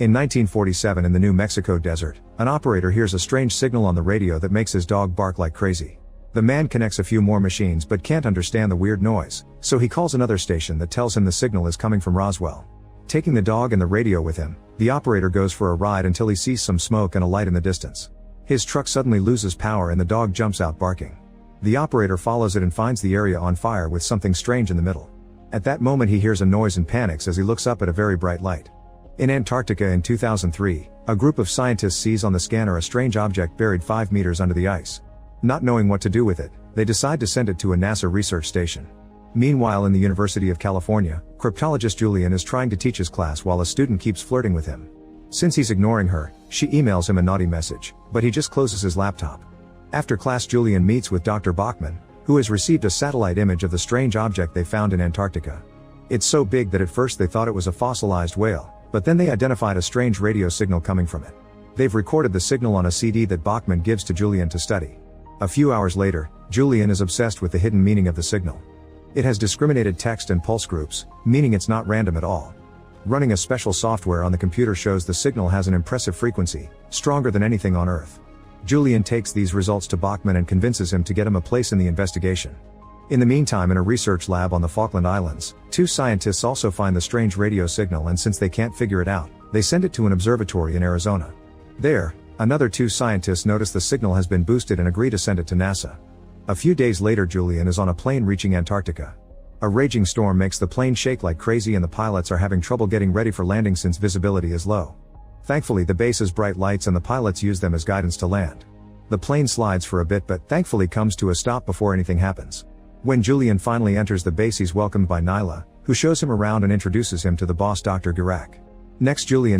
In 1947 in the New Mexico desert, an operator hears a strange signal on the radio that makes his dog bark like crazy. The man connects a few more machines but can't understand the weird noise, so he calls another station that tells him the signal is coming from Roswell. Taking the dog and the radio with him, the operator goes for a ride until he sees some smoke and a light in the distance. His truck suddenly loses power and the dog jumps out barking. The operator follows it and finds the area on fire with something strange in the middle. At that moment he hears a noise and panics as he looks up at a very bright light. In Antarctica in 2003, a group of scientists sees on the scanner a strange object buried 5 meters under the ice. Not knowing what to do with it, they decide to send it to a NASA research station. Meanwhile in the University of California, cryptologist Julian is trying to teach his class while a student keeps flirting with him. Since he's ignoring her, she emails him a naughty message, but he just closes his laptop. After class Julian meets with Dr. Bachman, who has received a satellite image of the strange object they found in Antarctica. It's so big that at first they thought it was a fossilized whale, but then they identified a strange radio signal coming from it. They've recorded the signal on a CD that Bachman gives to Julian to study. A few hours later, Julian is obsessed with the hidden meaning of the signal. It has discriminated text and pulse groups, meaning it's not random at all. Running a special software on the computer shows the signal has an impressive frequency, stronger than anything on Earth. Julian takes these results to Bachman and convinces him to get him a place in the investigation. In the meantime, in a research lab on the Falkland Islands, 2 scientists also find the strange radio signal, and since they can't figure it out, they send it to an observatory in Arizona. There, another 2 scientists notice the signal has been boosted and agree to send it to NASA. A few days later Julian is on a plane reaching Antarctica. A raging storm makes the plane shake like crazy and the pilots are having trouble getting ready for landing since visibility is low. Thankfully the base has bright lights and the pilots use them as guidance to land. The plane slides for a bit but thankfully comes to a stop before anything happens. When Julian finally enters the base he's welcomed by Nyla, who shows him around and introduces him to the boss Dr. Gurak. Next Julian